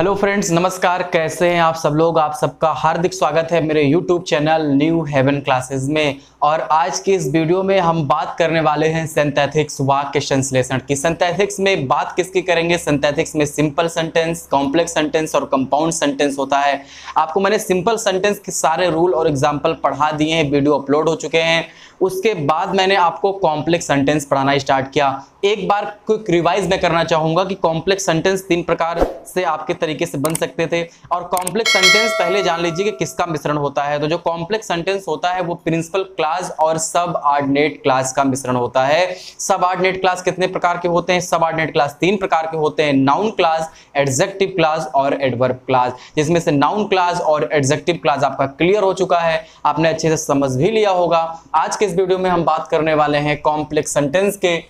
Hello friends, नमस्कार। कैसे हैं आप सब लोग? आप सबका हार्दिक स्वागत है मेरे YouTube channel New Haven classes में। और आज की इस वीडियो में हम बात करने वाले हैं सिंथेटिक्स वाक्य संश्लेषण की। सिंथेटिक्स में बात किसकी करेंगे? सिंथेटिक्स में सिंपल सेंटेंस, कॉम्प्लेक्स सेंटेंस और कंपाउंड सेंटेंस होता है। आपको मैंने सिंपल सेंटेंस के सारे रूल और एग्जाम्पल पढ़ा दिए हैं, वीडियो अपलोड हो चुके हैं। उसके बाद मैंने आपको कॉम्प्लेक्स सेंटेंस पढ़ाना स्टार्ट किया। एक बार क्विक रिवाइज मैं करना चाहूंगा कि कॉम्प्लेक्स सेंटेंस 3 प्रकार से आपके तरीके से बन सकते थे। और कॉम्प्लेक्स सेंटेंस पहले जान लीजिए कि किसका मिश्रण होता है। तो जो कॉम्प्लेक्स सेंटेंस होता है वो प्रिंसिपल क्लास और सब ऑर्डिनेट क्लास का मिश्रण होता है। सब ऑर्डिनेट क्लास कितने प्रकार के होते हैं? सब ऑर्डिनेट क्लास 3 प्रकार के होते हैं, नाउन क्लास, एडजेक्टिव क्लास और एडवर्ब क्लास। जिसमें से नाउन क्लास और एडजेक्टिव क्लास आपका क्लियर हो चुका है, आपने अच्छे से समझ भी लिया होगा। आज के इस वीडियो में हम बात करने वाले हैं कॉम्प्लेक्स सेंटेंस के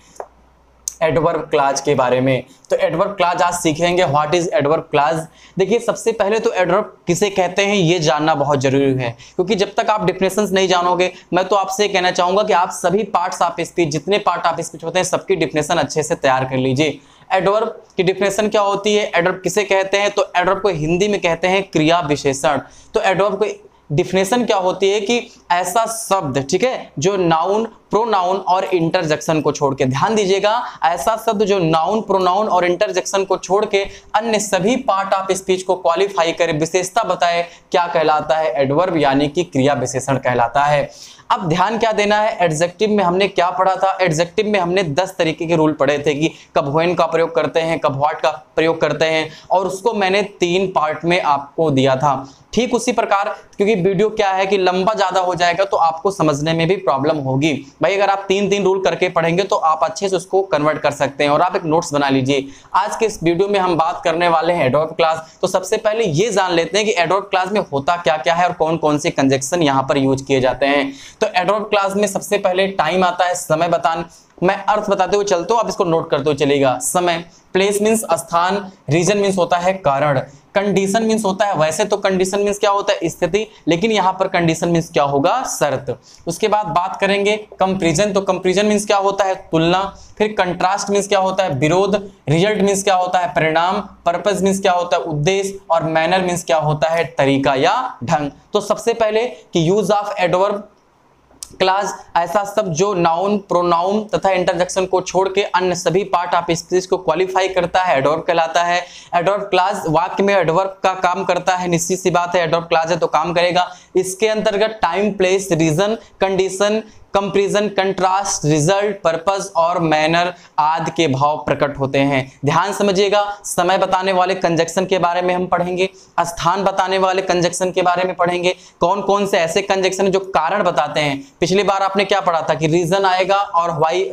एडवर्ब क्लास के बारे में। तो एडवर्ब क्लास आज सीखेंगे। What is adverb class? देखिए, सबसे पहले तो एडवर्ब किसे कहते हैं ये जानना बहुत जरूरी है, क्योंकि जब तक आप डिफिनेशंस नहीं जानोगे, मैं तो आपसे कहना चाहूंगा कि आप सभी पार्ट्स ऑफ स्पीच, जितने पार्ट ऑफ स्पीच होते हैं, सबकी डिफिनेशन अच्छे से तैयार कर लीजिए। एडवर्ब की डिफिनेशन क्या होती है? एडवर्ब किसे कहते हैं? तो एडवर्ब को हिंदी में कहते हैं क्रिया विशेषण। तो एडवर्ब को डिफिनेशन क्या होती है कि ऐसा शब्द, ठीक है, जो नाउन, प्रोनाउन और इंटरजेक्शन को छोड़ के, ध्यान दीजिएगा, ऐसा शब्द जो नाउन, प्रोनाउन और इंटरजेक्शन को छोड़ के अन्य सभी पार्ट ऑफ स्पीच को क्वालिफाई करे, विशेषता बताए, क्या कहलाता है? एडवर्ब, यानी कि क्रिया विशेषण कहलाता है। अब ध्यान क्या देना है, एडजेक्टिव में हमने क्या पढ़ा था? एडजेक्टिव में हमने 10 तरीके के रूल पढ़े थे कि कब व्हेन का प्रयोग करते हैं, कब व्हाट का प्रयोग करते हैं, और उसको मैंने 3 पार्ट में आपको दिया था। ठीक उसी प्रकार, क्योंकि वीडियो क्या है कि लंबा ज्यादा हो जाएगा तो आपको समझने में भी प्रॉब्लम होगी भाई। अगर आप 3 रूल करके पढ़ेंगे तो आप अच्छे से उसको कन्वर्ट कर सकते हैं। और आप एक नोट्स बना लीजिए। आज के इस वीडियो में हम बात करने वाले हैं एडवर्ब क्लास। तो सबसे पहले ये जान लेते हैं कि एडवर्ब क्लास में होता क्या क्या है और कौन कौन से कंजक्शन यहाँ पर यूज किए जाते हैं। तो एडवर्ब क्लास में सबसे पहले टाइम आता है, समय बताना। मैं अर्थ बताते हुए चलता हूं, आप इसको नोट करते हुए चलिएगा। समय, प्लेस मीन्स स्थान, रीजन मीन्स होता है कारण, कंडीशन मीन्स होता है, वैसे तो कंडीशन मीन्स क्या होता है? स्थिति, लेकिन यहां पर कंडीशन मीन्स क्या होगा? शर्त। उसके बाद बात करेंगे कंपैरिजन। तो कंपैरिजन मीन्स क्या होता है? तुलना। फिर कंट्रास्ट मीन्स क्या होता है? विरोध। रिजल्ट मीन्स क्या होता है? परिणाम। पर्पस मीन्स क्या होता है? उद्देश्य। और मैनर मीन्स क्या होता है? तरीका या ढंग। तो सबसे पहले कि यूज ऑफ एडवर्ब क्लास, ऐसा शब्द जो नाउन, प्रोनाउन तथा इंटरजेक्शन को छोड़ के अन्य सभी पार्ट ऑफ स्पीच को क्वालिफाई करता है, एडवर्ब कहलाता है। एडवर्ब क्लास वाक्य में एडवर्ब का काम करता है, निश्चित सी बात है, एडवर्ब क्लास है तो काम करेगा। इसके अंतर्गत time, place, reason, condition, comparison, contrast, result, purpose और मैनर आदि के भाव प्रकट होते हैं। ध्यान समझिएगा। समय बताने वाले कंजक्शन के बारे में हम पढ़ेंगे, स्थान बताने वाले कंजक्शन के बारे में पढ़ेंगे, कौन कौन से ऐसे कंजक्शन जो कारण बताते हैं। पिछली बार आपने क्या पढ़ा था कि रीजन आएगा और वाई,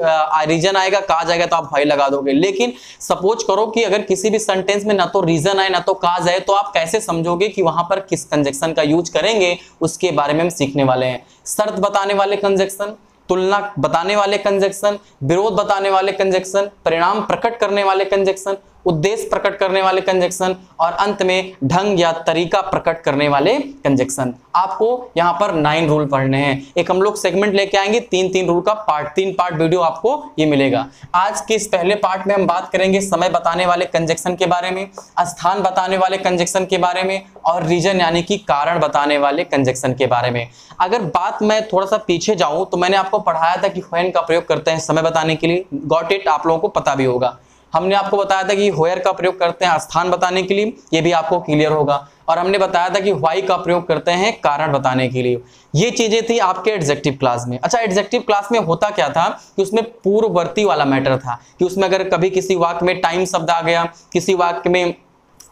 रीजन आएगा, काज आएगा तो आप वाई लगा दोगे। लेकिन सपोज करो कि अगर किसी भी सेंटेंस में ना तो रीजन आए ना तो काज आए, तो आप कैसे समझोगे कि वहां पर किस कंजक्शन का यूज करेंगे? उसके बारे में हम सीखने वाले हैं। शर्त बताने वाले कंजक्शन, तुलना बताने वाले कंजक्शन, विरोध बताने वाले कंजक्शन, परिणाम प्रकट करने वाले कंजक्शन, उद्देश्य प्रकट करने वाले कंजक्शन और अंत में ढंग या तरीका प्रकट करने वाले कंजक्शन। आपको यहाँ पर 9 रूल पढ़ने हैं। एक हम लोग सेगमेंट लेके आएंगे, 3 रूल का 3 पार्ट वीडियो आपको ये मिलेगा। आज के इस पहले पार्ट में हम बात करेंगे समय बताने वाले कंजक्शन के बारे में, स्थान बताने वाले कंजक्शन के बारे में और रीजन यानी कि कारण बताने वाले कंजक्शन के बारे में। अगर बात मैं थोड़ा सा पीछे जाऊं तो मैंने आपको पढ़ाया था कि व्हेन का प्रयोग करते हैं समय बताने के लिए, गॉट इट, आप लोगों को पता भी होगा। हमने आपको बताया था कि वेयर का प्रयोग करते हैं स्थान बताने के लिए, ये भी आपको क्लियर होगा। और हमने बताया था कि व्हाई का प्रयोग करते हैं कारण बताने के लिए। ये चीजें थी आपके एडजेक्टिव क्लास में। अच्छा, एडजेक्टिव क्लास में होता क्या था कि उसमें पूर्ववर्ती वाला मैटर था कि उसमें अगर कभी किसी वाक्य में टाइम शब्द आ गया, किसी वाक्य में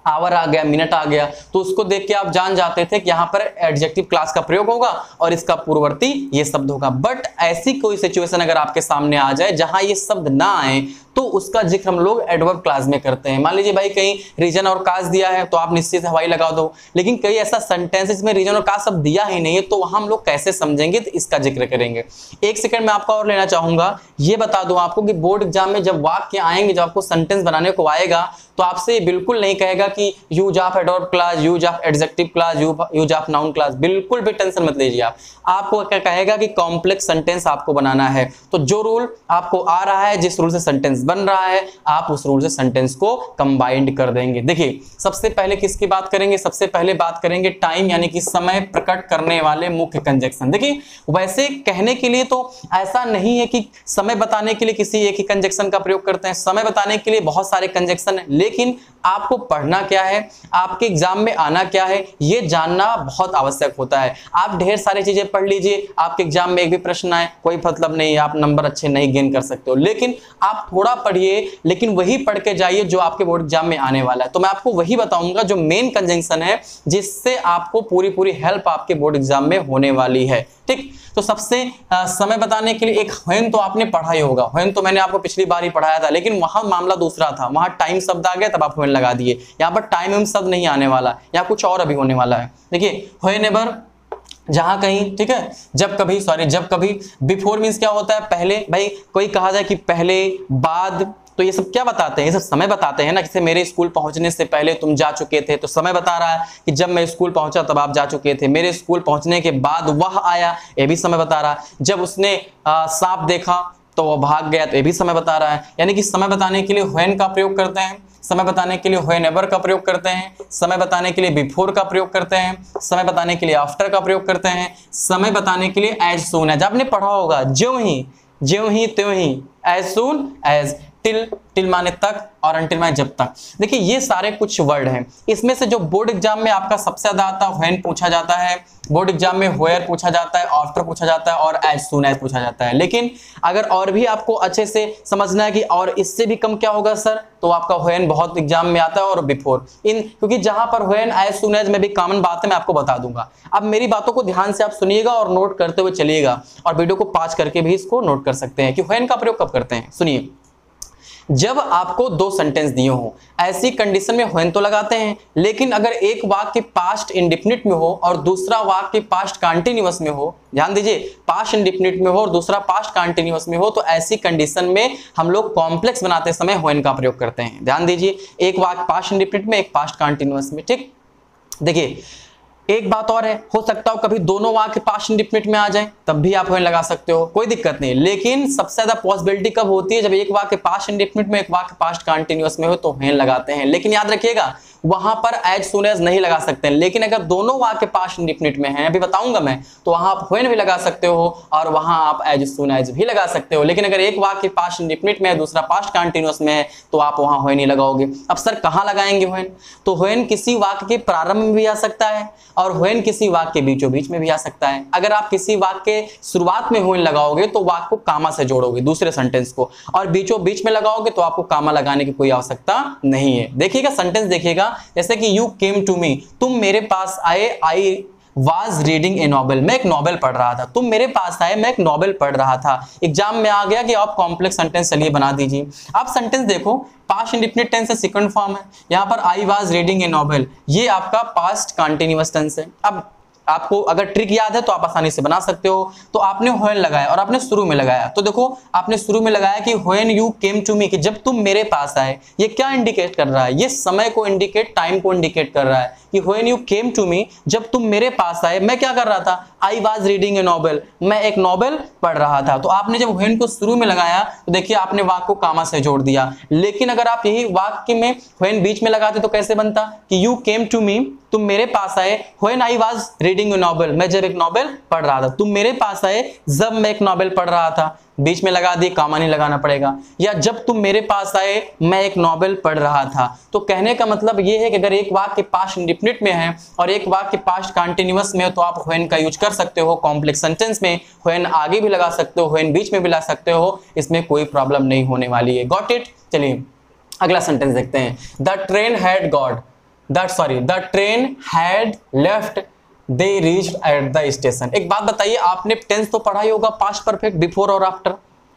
आवर आ गया, मिनट आ गया, तो उसको देख के आप जान जाते थे कि यहाँ पर एडजेक्टिव क्लास का प्रयोग होगा और इसका पूर्ववर्ती ये शब्द होगा। बट ऐसी कोई सिचुएशन अगर आपके सामने आ जाए जहां ये शब्द ना आए तो उसका जिक्र हम लोग एडवर्ब क्लास में करते हैं। मान लीजिए भाई कहीं रीजन और काज दिया है तो आप निश्चित से हवाई लगा दो, लेकिन कई ऐसा सेंटेंसेस में रीजन और काज शब्द दिया ही नहीं है, तो वहां हम लोग कैसे समझेंगे? तो इसका जिक्र करेंगे। एक सेकंड में आपका और लेना चाहूंगा, ये बता दूं आपको कि बोर्ड एग्जाम में जब वाक्य आएंगे, जब आपको सेंटेंस बनाने को आएगा, तो आपसे बिल्कुल नहीं कहेगा कि use of adverb class, use of adjective class, use of noun class. बिल्कुल भी टेंशन मत लीजिए आप। आपको क्या कहेगा कि कॉम्प्लेक्स सेंटेंस आपको बनाना है। तो जो रूल आपको आ रहा है, जिस रूल से सेंटेंस बन रहा है, आप उस रूल से सेंटेंस को कंबाइंड कर देंगे। देखिए सबसे पहले किसकी बात करेंगे, सबसे पहले बात करेंगे टाइम यानी कि समय प्रकट करने वाले मुख्य कंजक्शन। देखिए वैसे कहने के लिए तो ऐसा नहीं है कि समय बताने के लिए किसी एक ही कंजक्शन का प्रयोग करते हैं, समय बताने के लिए बहुत सारे कंजक्शन है, लेकिन आपको पढ़ना क्या है, आपके एग्जाम में आना क्या है, ये जानना बहुत आवश्यक होता है। आप ढेर सारी चीजें पढ़ लीजिए, आपके एग्जाम में एक भी प्रश्न आए कोई मतलब नहीं, आप नंबर अच्छे नहीं गेन कर सकते हो, लेकिन आप थोड़ा पढ़िए, लेकिन वही पढ़ के जाइए जो आपके बोर्ड एग्जाम में आने वाला है। तो मैं आपको वही बताऊंगा जो मेन कंजंक्शन है, जिससे आपको पूरी हेल्प आपके बोर्ड एग्जाम में होने वाली है। ठीक, तो सबसे समय बताने के लिए एक व्हेन तो आपने पढ़ा ही होगा, व्हेन तो मैंने आपको पिछली बार ही पढ़ाया था, लेकिन वहां मामला दूसरा था, वहां टाइम शब्द आ गया तब आप व्हेन लगा दिए। यहाँ पर टाइम शब्द नहीं आने वाला, यहाँ कुछ और अभी होने वाला है। देखिए व्हेनेवर जहां कहीं, ठीक है, जब कभी, बिफोर मीन्स क्या होता है, पहले। भाई कोई कहा जाए कि पहले, बाद, तो ये सब क्या बताते हैं, ये सब समय बताते हैं ना। जैसे मेरे स्कूल पहुंचने से पहले तुम जा चुके थे, तो समय बता रहा है कि जब मैं स्कूल पहुंचा तब आप जा चुके थे। मेरे स्कूल पहुंचने के बाद वह आया, ये भी समय बता रहा है। जब उसने सांप देखा तो वह भाग गया, तो ये भी समय बता रहा है। यानी कि समय बताने के लिए व्हेन का प्रयोग करते हैं, समय बताने के लिए व्हेनेवर का प्रयोग करते हैं, समय बताने के लिए बिफोर का प्रयोग करते हैं, समय बताने के लिए आफ्टर का प्रयोग करते हैं, समय बताने के लिए एज सून एज। आपने पढ़ा होगा ज्यों ही त्यों ही, एज सून एज, टिल माने तक, और अंटिल माने जब तक। देखिए ये सारे कुछ वर्ड हैं, इसमें से जो बोर्ड एग्जाम में आपका सबसे ज्यादा आता है व्हेन पूछा जाता है, बोर्ड एग्जाम में व्हेयर पूछा जाता है, आफ्टर पूछा जाता है और एज सून एज पूछा जाता है। लेकिन अगर और भी आपको अच्छे से समझना है कि और इससे भी कम क्या होगा सर, तो आपका व्हेन बहुत एग्जाम में आता है और बिफोर इन, क्योंकि जहां पर व्हेन एज सून एज में भी कॉमन बात है, मैं आपको बता दूंगा। अब मेरी बातों को ध्यान से आप सुनिएगा और नोट करते हुए चलिएगा, और वीडियो को पॉज करके भी इसको नोट कर सकते हैं कि व्हेन का प्रयोग कब करते हैं। सुनिए, जब आपको दो सेंटेंस दिए हो, ऐसी कंडीशन में व्हेन तो लगाते हैं, लेकिन अगर एक वाक्य पास्ट इंडेफिनिट में हो और दूसरा वाक्य पास्ट कंटीन्यूअस में हो, ध्यान दीजिए, पास्ट इंडेफिनिट में हो और दूसरा पास्ट कंटीन्यूअस में हो, तो ऐसी कंडीशन में हम लोग कॉम्प्लेक्स बनाते समय व्हेन का प्रयोग करते हैं। ध्यान दीजिए, एक वाक्य पास्ट इंडेफिनिट में, एक पास्ट कंटीन्यूअस में। ठीक, देखिए एक बात और है, हो सकता हो कभी दोनों वाक्य पास्ट इंडेफिनिट में आ जाए, तब भी आप व्हेन लगा सकते हो, कोई दिक्कत नहीं। लेकिन सबसे ज्यादा पॉसिबिलिटी कब होती है, जब एक वाक्य पास्ट इंडेफिनिट में, एक वाक्य पास्ट कंटीन्यूअस में हो, तो व्हेन लगाते हैं। लेकिन याद रखिएगा वहां पर एज सून एज नहीं लगा सकते हैं, लेकिन अगर दोनों वाक्य पास्ट इंडेफिनिट में हैं, अभी बताऊंगा मैं, तो वहां आप व्हेन भी लगा सकते हो और वहां आप एज सून एज भी लगा सकते हो। लेकिन अगर एक वाक्य पास्ट इंडेफिनिट में है, दूसरा पास्ट कंटीन्यूअस में है, तो आप वहां व्हेन ही लगाओगे। अब सर कहां लगाएंगे व्हेन, तो व्हेन किसी वाक्य के प्रारंभ में भी आ सकता है और व्हेन किसी वाक्य के बीचों बीच में भी आ सकता है। अगर आप किसी वाक्य के शुरुआत में व्हेन लगाओगे तो वाक्य को कामा से जोड़ोगे, दूसरे सेंटेंस को, और बीचों बीच में लगाओगे तो आपको कामा लगाने की कोई आवश्यकता नहीं है। देखिएगा सेंटेंस, देखिएगा जैसे कि यू केम टू मी, तुम मेरे पास आए, I was reading A novel, मैं एक नॉवेल पढ़ रहा था। तुम मेरे पास आए, मैं एक नॉवेल पढ़ रहा था। एग्जाम में आ गया कि आप कॉम्प्लेक्स सेंटेंस चलिए बना दीजिए। आप सेंटेंस देखो, पास्ट इंडेफिनिट टेंस है, सेकंड फॉर्म है, यहाँ पर I was reading A novel, ये आपका पास्ट कंटीन्यूअस टेंस है। अब आपको अगर ट्रिक याद है तो आप आसानी से बना सकते हो। तो आपने व्हेन लगाया और आपने शुरू में लगाया, तो देखो आपने शुरू में लगाया कि when you came to me, कि जब तुम मेरे पास आए। ये क्या इंडिकेट कर रहा है, ये समय को इंडिकेट, टाइम को इंडिकेट कर रहा है कि when you came to me, जब तुम मेरे पास आए, मैं क्या कर रहा था, I was reading A novel, मैं एक नॉवेल पढ़ रहा था। तो आपने जब व्हेन को शुरू में लगाया तो देखिए आपने वाक्य को कामा से जोड़ दिया। लेकिन अगर आप यही वाक्य में व्हेन बीच में लगाते तो कैसे बनता कि यू केम टू मी, तुम मेरे पास आए, when I was reading A novel, मैं जब एक नॉवेल पढ़ रहा था। तुम मेरे पास आए जब मैं एक नॉवेल पढ़ रहा था, बीच में लगा दी, कामा नहीं लगाना पड़ेगा। या जब तुम मेरे पास आए मैं एक नॉवेल पढ़ रहा था। तो कहने का मतलब ये है कि अगर एक वाक्य पास्ट इंडेफिनिट में है और एक वाक्य पास्ट कंटीन्यूअस में है, तो आप व्हेन का यूज कर सकते हो। कॉम्प्लेक्स सेंटेंस में व्हेन आगे भी लगा सकते हो, व्हेन बीच में भी लगा सकते हो, इसमें कोई प्रॉब्लम नहीं होने वाली है। Got it. चलिए अगला सेंटेंस देखते हैं। The train had left, they reached at the station. एक बात बताइए, आपने टेंस तो पढ़ा ही होगा, पास्ट परफेक्ट, बिफोर और आफ्टर।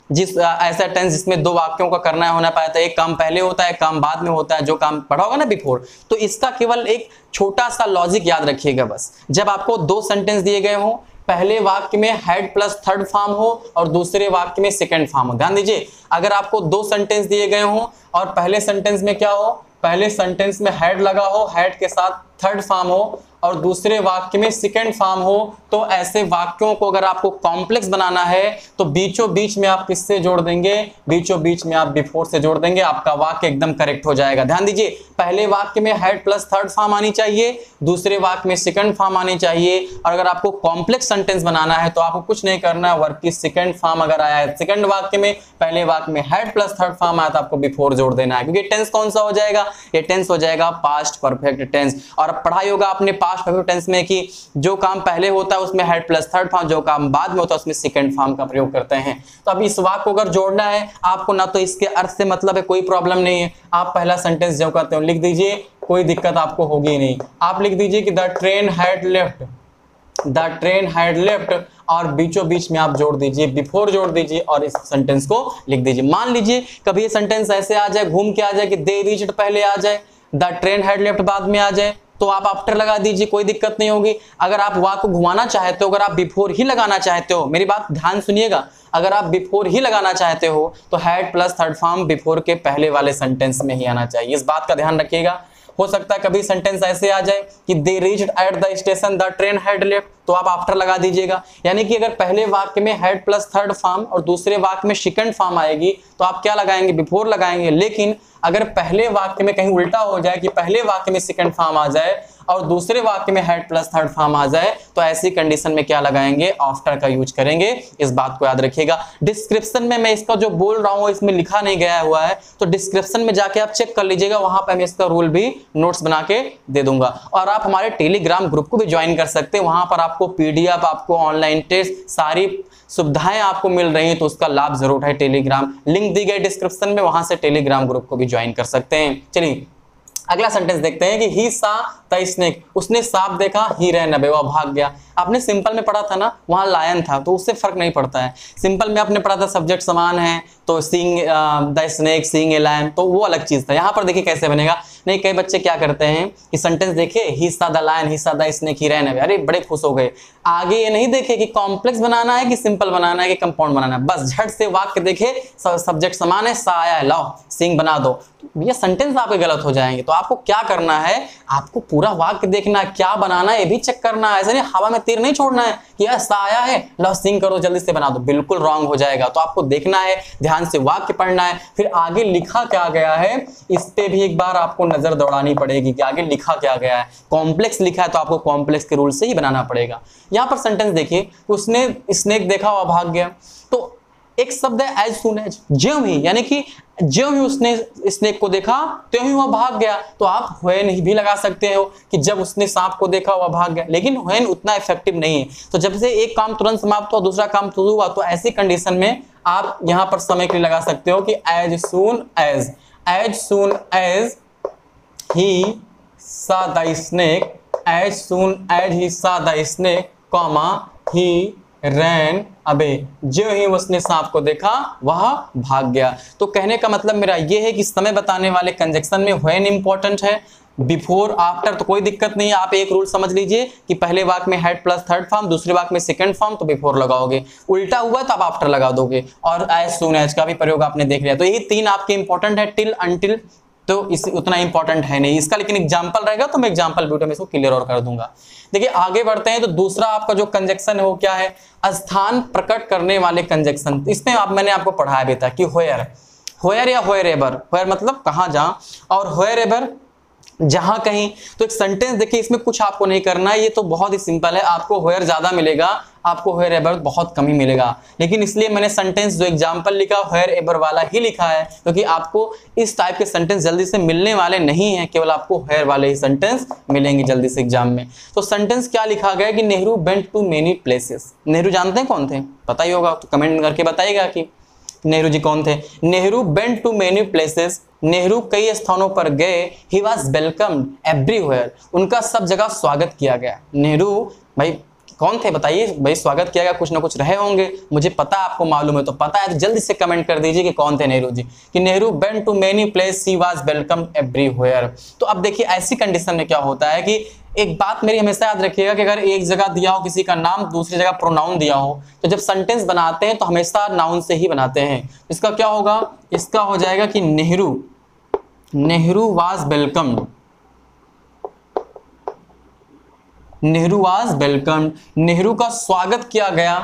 जिस ऐसा टेंस जिसमें दो वाक्यों का करना होना पाया था, एक काम पहले होता है, काम बाद में होता है, जो काम पढ़ा होगा ना बिफोर। तो इसका केवल एक छोटा सा लॉजिक याद रखिएगा बस। जब आपको दो सेंटेंस दिए गए हो, पहले वाक्य में हेड प्लस थर्ड फॉर्म हो और दूसरे वाक्य में सेकंड फॉर्म हो। ध्यान दीजिए, अगर आपको दो सेंटेंस दिए गए हो और पहले सेंटेंस में क्या हो, पहले सेंटेंस में हेड लगा हो, हेड के साथ थर्ड फॉर्म हो, और दूसरे वाक्य में सेकंड फॉर्म हो, तो ऐसे वाक्यों को अगर आपको कॉम्प्लेक्स बनाना है तो बीचों बीच में आप किससे जोड़ देंगे, बीचों बीच में आप बिफोर से जोड़ देंगे, आपका वाक्य एकदम करेक्ट हो जाएगा। ध्यान दीजिए, पहले वाक्य में हैड प्लस थर्ड फॉर्म आनी चाहिए, दूसरे वाक्य में सेकंड फॉर्म आनी चाहिए, और अगर आपको कॉम्प्लेक्स सेंटेंस बनाना है तो आपको कुछ नहीं करना है, वर्ब की सेकंड फॉर्म अगर आया है सेकंड वाक्य में, पहले वाक्य में हैड प्लस थर्ड फॉर्म आया तो आपको बिफोर जोड़ देना है, क्योंकि टेंस कौन सा हो जाएगा, ये टेंस हो जाएगा पास्ट परफेक्ट टेंस। और पढ़ाई होगा आपने पास्ट परफेक्ट टेंस में कि जो काम पहले होता है उसमें हैड प्लस थर्ड फॉर्म, जो काम बाद में होता है उसमें सेकंड फॉर्म का प्रयोग करते हैं। तो अब इस वाक्य को अगर जोड़ना है आपको, ना तो इसके अर्थ से मतलब है, कोई प्रॉब्लम नहीं है, आप पहला सेंटेंस जो कहते हो लिख दीजिए, कोई दिक्कत आपको होगी नहीं। आप लिख दीजिए कि the train had left, the train had left, और बीचों बीच में आप जोड़ दीजिए, बिफोर जोड़ दीजिए और इस सेंटेंस को लिख दीजिए। मान लीजिए कभी ये सेंटेंस ऐसे आ जाए, घूम के आ जाए कि दे रीच्ड पहले आ जाए, द ट्रेन हैड लेफ्ट बाद में आ जाए, तो आप आफ्टर लगा दीजिए, कोई दिक्कत नहीं होगी। अगर आप वाक्य को घुमाना चाहते हो, अगर आप बिफोर ही लगाना चाहते हो, मेरी बात ध्यान सुनिएगा, अगर आप बिफोर ही लगाना चाहते हो तो had plus third form before के पहले वाले सेंटेंस में ही आना चाहिए, इस बात का ध्यान रखिएगा। हो सकता है कभी सेंटेंस ऐसे आ जाए कि they reached at the station the train had left, तो आप आफ्टर लगा दीजिएगा। यानी कि अगर पहले वाक्य में हैड प्लस थर्ड फॉर्म और दूसरे वाक्य में सेकंड फॉर्म आएगी तो आप क्या लगाएंगे, बिफोर लगाएंगे। लेकिन अगर पहले वाक्य में कहीं उल्टा हो जाए कि पहले वाक्य में सेकंड फॉर्म आ जाए और दूसरे वाक्य में हैड प्लस थर्ड फॉर्म आ जाए, तो ऐसी कंडीशन में क्या लगाएंगे, आफ्टर का यूज करेंगे, इस बात को याद रखिएगा। डिस्क्रिप्शन में मैं इसका जो बोल रहा हूं इसमें लिखा नहीं गया हुआ है, तो डिस्क्रिप्शन में जाके आप चेक कर लीजिएगा, वहां पर मैं इसका रूल भी नोट्स बना के दे दूंगा। और आप हमारे टेलीग्राम ग्रुप को भी ज्वाइन कर सकते हैं, वहां पर आपको पीडीएफ, आपको ऑनलाइन टेस्ट, सारी सुविधाएं आपको मिल रही हैं, तो उसका लाभ जरूर उठाएं। टेलीग्राम लिंक दी गई डिस्क्रिप्शन में, वहां से टेलीग्राम ग्रुप को भी ज्वाइन कर सकते हैं। चलिए अगला सेंटेंस देखते हैं कि ही सा द स्नेक, उसने सांप देखा, ही रैन अवे, वह भाग गया। आपने सिंपल में पढ़ा था ना, वहां लायन था, तो उससे फर्क नहीं पड़ता है। सिंपल में आपने पढ़ा था सब्जेक्ट समान है, तो seeing the snake, seeing a lion, तो वो अलग चीज था। यहाँ पर देखिए कैसे बनेगा। नहीं, कई बच्चे क्या करते हैं कि सेंटेंस देखिए, ही saw the lion, he saw the snake, he ran away, अरे बड़े खुश हो गए। आगे ये नहीं देखे कि कॉम्प्लेक्स बनाना है कि सिंपल बनाना है कि कंपाउंड बनाना है, बस झट से वाक्य देखे, सब्जेक्ट समान है, सा आया है, लाओ सीइंग बना दो, ये सेंटेंस आपके गलत हो जाएंगे। तो आपको क्या करना है, आपको पूरा वाक्य देखना है, क्या बनाना है ये भी चेक करना है। ऐसे नहीं हवा में तीर नहीं छोड़ना है कि यार सा आया है, लो सिंग करो, जल्दी से बना दो, बिल्कुल रॉन्ग हो जाएगा। तो आपको देखना है, ध्यान से वाक्य पढ़ना है, फिर आगे लिखा क्या गया है इस पे भी एक बार आपको नजर दौड़ानी पड़ेगी कि आगे लिखा क्या गया है। कॉम्प्लेक्स लिखा है तो आपको कॉम्प्लेक्स के रूल से ही बनाना पड़ेगा। यहाँ पर सेंटेंस देखिए, उसने स्नेक देखा और भाग गया, तो एक शब्द है एज सून एज, ज्यों ही, यानी कि ज्यों ही उसने स्नेक को देखा त्यों ही वह भाग गया। तो आप व्हेन ही भी लगा सकते हो कि जब उसने सांप को देखा वह भाग गया, लेकिन व्हेन उतना इफेक्टिव नहीं है। तो जब से एक काम तुरंत समाप्त हुआ, दूसरा काम शुरू हुआ, तो ऐसी कंडीशन में आप यहां पर समय के लिए लगा सकते हो कि as soon as, as soon as he saw the snake, as soon as he saw the snake, comma he ran away, जो ही उसने सांप को देखा वह भाग गया। तो कहने का मतलब मेरा यह है कि समय बताने वाले कंजक्शन में व्हेन इंपॉर्टेंट है, बिफोर आफ्टर तो कोई दिक्कत नहीं है। आप एक रूल समझ लीजिए कि पहले वाक्य में हैड प्लस थर्ड फॉर्म, दूसरे वाक्य में सेकंड फॉर्म, तो बिफोर लगाओगे, उल्टा हुआ तो आप आफ्टर लगा दोगे। और एज सून एज का भी प्रयोग आपने देख लिया। तो यही तीन आपके इंपॉर्टेंट है, टिल, अनटिल तो इस उतना इंपॉर्टेंट है नहीं इसका, लेकिन एग्जांपल रहेगा तो मैं एग्जांपल वीडियो में इसको क्लियर और कर दूंगा। देखिए आगे बढ़ते हैं, तो दूसरा आपका जो कंजक्शन है वो क्या है, स्थान प्रकट करने वाले कंजक्शन। इसमें मैंने आपको पढ़ाया भी था कि व्हेयर, व्हेयर या व्हेयर एवर, व्हेयर मतलब कहां जहां, और व्हेयर एवर जहां कहीं। तो एक सेंटेंस देखिए, इसमें कुछ आपको नहीं करना है, ये तो बहुत ही सिंपल है। आपको व्हेयर ज्यादा मिलेगा, आपको व्हेयर एवर बहुत कम ही मिलेगा, लेकिन इसलिए मैंने सेंटेंस जो एग्जांपल लिखा व्हेयर एवर वाला ही लिखा है, क्योंकि आपको इस टाइप के सेंटेंस जल्दी से मिलने वाले नहीं है, केवल आपको व्हेयर वाले ही सेंटेंस मिलेंगे जल्दी से एग्जाम में। तो सेंटेंस क्या लिखा गया कि Nehru went to many places. Nehru जानते हैं कौन थे, पता ही होगा, तो कमेंट करके बताइएगा कि नेहरू जी कौन थे। Nehru went to many places, Nehru कई स्थानों पर गए। ही वॉज वेलकम्ड एवरीवेयर, उनका सब जगह स्वागत किया गया। नेहरू भाई कौन थे बताइए, भाई स्वागत किया गया, कुछ ना कुछ रहे होंगे, मुझे पता आपको मालूम है, तो पता है तो जल्दी से कमेंट कर दीजिए कि कौन थे नेहरू जी। कि Nehru went to many place, he was welcomed everywhere. तो अब देखिए ऐसी कंडीशन में क्या होता है कि एक बात मेरी हमेशा याद रखिएगा कि अगर एक जगह दिया हो किसी का नाम, दूसरी जगह प्रोनाउन दिया हो, तो जब सेंटेंस बनाते हैं तो हमेशा नाउन से ही बनाते हैं। इसका क्या होगा, इसका हो जाएगा कि Nehru, Nehru was welcomed, Nehru was welcomed, Nehru का स्वागत किया गया।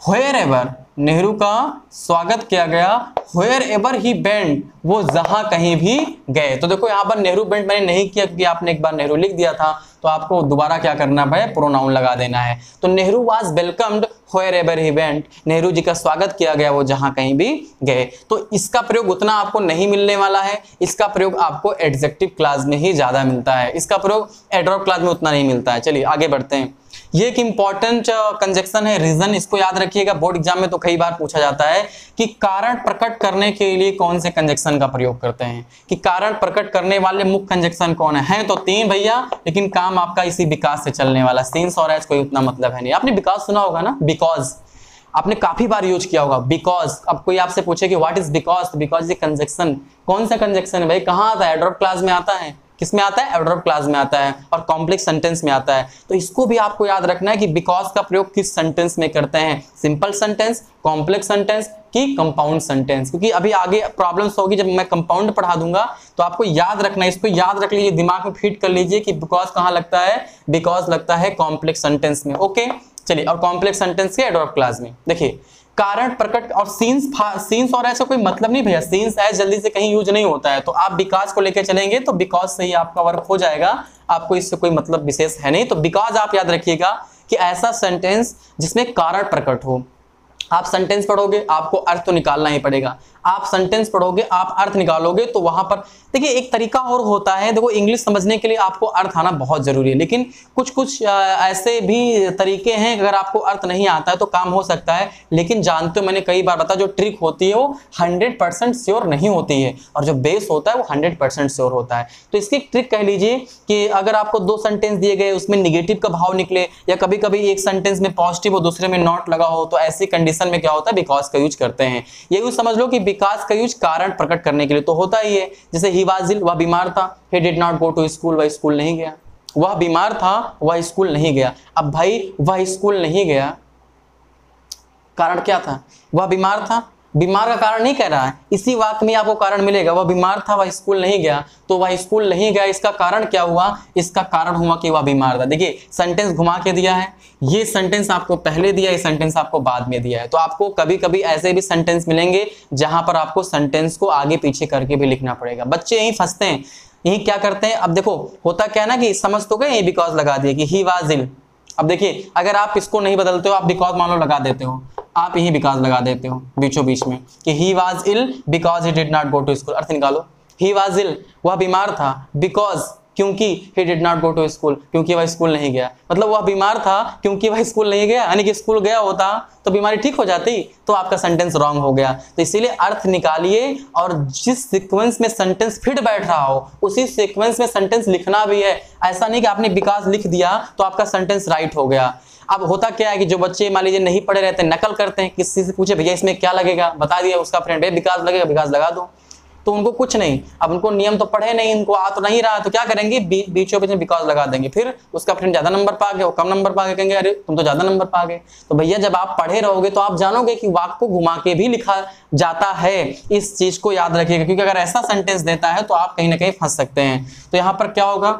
व्हेयर एवर, नेहरू का स्वागत किया गया। व्हेयर एवर ही वेंट, वो जहां कहीं भी गए। तो देखो यहाँ पर नेहरू वेंट मैंने नहीं किया क्योंकि आपने एक बार नेहरू लिख दिया था, तो आपको दोबारा क्या करना है, प्रोनाउन लगा देना है। तो Nehru was welcomed wherever he went, Nehru ji का स्वागत किया गया वो जहां कहीं भी गए। तो इसका प्रयोग उतना आपको नहीं मिलने वाला है, इसका प्रयोग आपको एडजेक्टिव क्लास में ही ज्यादा मिलता है, इसका प्रयोग एडवर्ब क्लास में उतना नहीं मिलता है। चलिए आगे बढ़ते हैं। ये एक इंपॉर्टेंट कंजक्शन है, रीजन, इसको याद रखिएगा, बोर्ड एग्जाम में तो कई बार पूछा जाता है कि कारण प्रकट करने के लिए कौन से कंजक्शन का प्रयोग करते हैं, कि कारण प्रकट करने वाले मुख्य कंजक्शन कौन है तो 3 भैया, लेकिन काम आपका इसी बिकॉज़ से चलने वाला, सिंस और एज कोई उतना मतलब है नहीं। आपने बिकॉज़ सुना होगा ना, बिकॉज आपने काफी बार यूज किया होगा बिकॉज। अब कोई आपसे पूछे कि व्हाट इज बिकॉज, तो बिकॉज ये कंजक्शन, कौन सा कंजक्शन है भाई, कहाँ आता है, एडवर्ब क्लास में आता है, किस में आता है, एडवर्ब क्लास में आता है और कॉम्प्लेक्स सेंटेंस में आता है। तो इसको भी आपको याद रखना है कि बिकॉज का प्रयोग किस सेंटेंस में करते हैं, सिंपल सेंटेंस, कॉम्प्लेक्स सेंटेंस की कंपाउंड सेंटेंस। क्योंकि अभी आगे प्रॉब्लम्स होगी जब मैं कंपाउंड पढ़ा दूंगा, तो आपको याद रखना है, इसको याद रख लीजिए, दिमाग में फिट कर लीजिए कि बिकॉज कहाँ लगता है, बिकॉज लगता है कॉम्प्लेक्स सेंटेंस में। ओके चलिए, और कॉम्प्लेक्स सेंटेंस के एडवर्ब क्लास में देखिए कारण प्रकट, और सीन्स और ऐसा कोई मतलब नहीं भैया, सीन्स एज जल्दी से कहीं यूज नहीं होता है, तो आप बिकॉज को लेकर चलेंगे तो बिकॉज से ही आपका वर्क हो जाएगा, आपको इससे कोई मतलब विशेष है नहीं। तो बिकॉज आप याद रखिएगा कि ऐसा सेंटेंस जिसमें कारण प्रकट हो। आप सेंटेंस पढ़ोगे आपको अर्थ तो निकालना ही पड़ेगा, आप सेंटेंस पढ़ोगे आप अर्थ निकालोगे, तो वहां पर देखिए एक तरीका और होता है, देखो इंग्लिश समझने के लिए आपको अर्थ आना बहुत जरूरी है, लेकिन कुछ कुछ ऐसे भी तरीके हैं अगर आपको अर्थ नहीं आता है तो काम हो सकता है, लेकिन जानते हो मैंने कई बार बताया जो ट्रिक होती है वो 100% श्योर नहीं होती है, और जो बेस होता है वो 100% श्योर होता है। तो इसकी ट्रिक कह लीजिए कि अगर आपको 2 सेंटेंस दिए गए उसमें निगेटिव का भाव निकले, या कभी कभी एक सेंटेंस में पॉजिटिव हो दूसरे में नॉट लगा हो, तो ऐसी कंडीशन में क्या होता है, बिकॉज का यूज करते हैं। ये यूज समझ लो कि बिकॉज का यूज कारण प्रकट करने के लिए तो होता ही है। जैसे ही वाज इल, वह बीमार था, he did not go to school, वह स्कूल नहीं गया, वह बीमार था वह स्कूल नहीं गया। अब भाई वह स्कूल नहीं गया, कारण क्या था, वह बीमार था, बीमार का कारण नहीं कह रहा है, इसी वाक्य में आपको कारण मिलेगा, वह बीमार था वह स्कूल नहीं गया, तो वह स्कूल नहीं गया, इसका कारण क्या हुआ, इसका कारण हुआ कि वह बीमार था। देखिए सेंटेंस घुमा के दिया है, ये सेंटेंस आपको पहले दिया, ये सेंटेंस आपको बाद में दिया है, तो आपको कभी कभी ऐसे भी सेंटेंस मिलेंगे जहां पर आपको सेंटेंस को आगे पीछे करके भी लिखना पड़ेगा। बच्चे यही फंसते हैं, यही क्या करते हैं। अब देखो होता क्या है ना कि समझ तो गए, ये बिकॉज लगा दिया कि ही वाज इल। अब देखिए अगर आप इसको नहीं बदलते हो, आप बिकॉज मान लो लगा देते हो, आप यही बिकॉज लगा देते हो बीचों बीच में कि he was ill because he did not go to school. अर्थ निकालो, ही वाज इल वह बीमार था, बिकॉज क्योंकि he did not go to school, क्योंकि वह स्कूल नहीं गया, मतलब वह बीमार था क्योंकि वह स्कूल नहीं गया, यानी कि स्कूल गया होता तो बीमारी ठीक हो जाती, तो आपका सेंटेंस रॉन्ग हो गया। तो इसीलिए अर्थ निकालिए, और जिस सीक्वेंस में सेंटेंस फिट बैठ रहा हो उसी सीक्वेंस में सेंटेंस लिखना भी है। ऐसा नहीं कि आपने बिकॉज लिख दिया तो आपका सेंटेंस राइट हो गया। अब होता क्या है कि जो बच्चे मान लीजिए नहीं पढ़े रहते, नकल करते हैं, किसी से पूछे भैया इसमें क्या लगेगा, बता दिया उसका फ्रेंड है बिकॉज लगेगा, बिकॉज लगा दो, तो उनको कुछ नहीं। अब उनको नियम तो पढ़े नहीं, इनको आ तो नहीं रहा, तो क्या करेंगे, बीचों बीच में बिकॉज लगा देंगे, फिर उसका फ्रेंड ज्यादा नंबर पा गया, वो कम नंबर पा गए, कहेंगे अरे तुम तो ज्यादा नंबर पा गए। तो भैया जब आप पढ़े रहोगे तो आप जानोगे कि वाक्य को घुमा के भी लिखा जाता है, इस चीज को याद रखिएगा, क्योंकि अगर ऐसा सेंटेंस देता है तो आप कहीं ना कहीं फंस सकते हैं। तो यहाँ पर क्या होगा,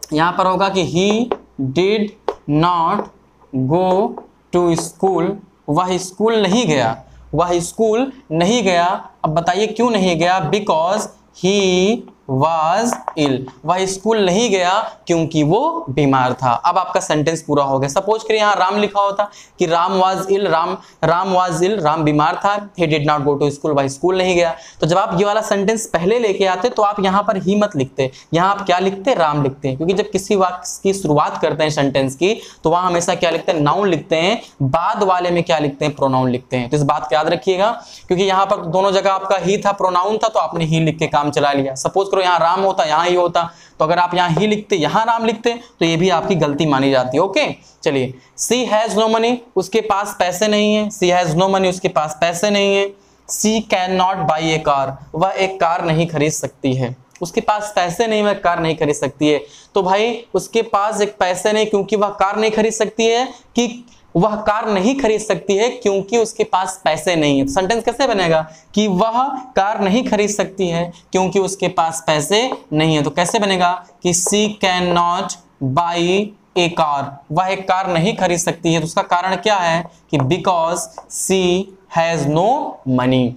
यहाँ पर होगा कि he did not go to school, वह स्कूल नहीं गया, वह स्कूल नहीं गया। अब बताइए क्यों नहीं गया, बिकॉज ही वाज इल, वह स्कूल नहीं गया क्योंकि वो बीमार था। अब आपका सेंटेंस पूरा हो गया। सपोज करिए यहाँ राम लिखा होता कि Ram was ill, Ram was ill, Ram बीमार था, he did not go to school, वह स्कूल नहीं गया। तो जब आप ये वाला सेंटेंस पहले लेके आते तो आप यहाँ पर ही मत लिखते, यहाँ आप क्या लिखते, राम लिखते, क्योंकि जब किसी वाक्य की शुरुआत करते हैं सेंटेंस की तो वहां हमेशा क्या लिखते हैं, नाउन लिखते हैं, बाद वाले में क्या लिखते हैं, प्रोनाउन लिखते हैं। तो इस बात को याद रखिएगा, क्योंकि यहाँ पर दोनों जगह आपका ही था, प्रोनाउन था, तो आपने ही लिख के काम चला लिया। सपोज करो यहाँ राम होता, यहाँ ही होता, तो अगर आप यहाँ ही लिखते यहाँ राम लिखते तो ये भी आपकी गलती मानी जाती है। ओके चलिए, सी हैज नो मनी, उसके पास पैसे नहीं है, सी हैज नो मनी, उसके पास पैसे नहीं है। She can not buy a car, वह एक कार नहीं खरीद सकती है, उसके पास पैसे नहीं, वह कार नहीं खरीद सकती है। तो भाई उसके पास एक पैसे नहीं क्योंकि वह कार नहीं खरीद सकती है, कि वह कार नहीं खरीद सकती है क्योंकि उसके पास पैसे नहीं है। तो सेंटेंस कैसे बनेगा कि वह कार नहीं खरीद सकती है क्योंकि उसके पास पैसे नहीं है। तो कैसे बनेगा कि she can not buy a car, वह एक कार नहीं खरीद सकती है। तो उसका कारण क्या है कि because she has no money.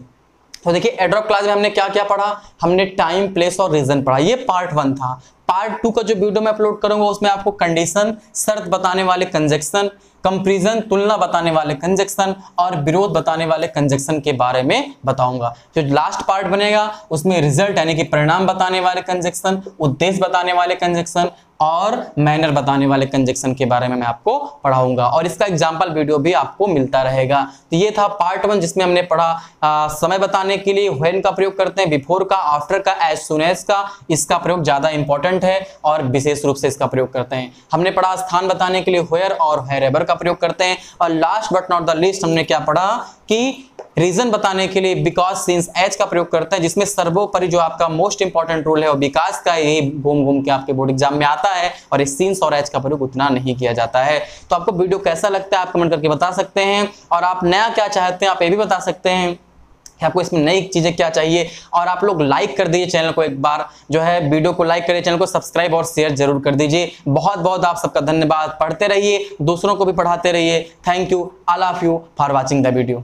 तो देखिए एडवर्ब क्लास में हमने क्या क्या पढ़ा, हमने टाइम, प्लेस और रीजन पढ़ा। ये पार्ट 1 था। पार्ट 2 का जो वीडियो मैं अपलोड करूंगा उसमें आपको कंडीशन, शर्त बताने वाले कंजक्शन, कंपैरिजन, तुलना बताने वाले कंजक्शन और विरोध बताने वाले कंजक्शन के बारे में बताऊंगा। जो लास्ट पार्ट बनेगा उसमें रिजल्ट यानी कि परिणाम बताने वाले कंजक्शन, उद्देश्य बताने वाले कंजक्शन और मैनर बताने वाले कंजक्शन के बारे में मैं आपको पढ़ाऊंगा और इसका एग्जाम्पल वीडियो भी आपको मिलता रहेगा। तो ये था पार्ट 1 जिसमें हमने पढ़ा समय बताने के लिए व्हेन का प्रयोग करते हैं, बिफोर का, आफ्टर का, एज सून एज का, इसका प्रयोग ज्यादा इंपॉर्टेंट है और विशेष रूप से इसका प्रयोग करते हैं। हमने पढ़ा स्थान बताने के लिए व्हेयर और व्हेरेवर का प्रयोग करते हैं और last but not the least हमने क्या पढ़ा कि रीजन बताने के लिए बिकॉज सिंस एज का प्रयोग करते हैं, जिसमें सर्वोपरि जो आपका मोस्ट इंपॉर्टेंट रूल है वो बिकॉज का, ये घूम घूम के आपके बोर्ड एग्जाम में आता है और इस सिंस और एज का प्रयोग उतना नहीं किया जाता है। तो आपको वीडियो कैसा लगता है आप कमेंट करके बता सकते हैं और आप नया क्या चाहते हैं आप ये भी बता सकते हैं कि आपको इसमें नई चीजें क्या चाहिए। और आप लोग लाइक कर दीजिए चैनल को, एक बार जो है वीडियो को लाइक करिए, चैनल को सब्सक्राइब और शेयर जरूर कर दीजिए। बहुत बहुत आप सबका धन्यवाद। पढ़ते रहिए, दूसरों को भी पढ़ाते रहिए। Thank you, all of you for watching the video.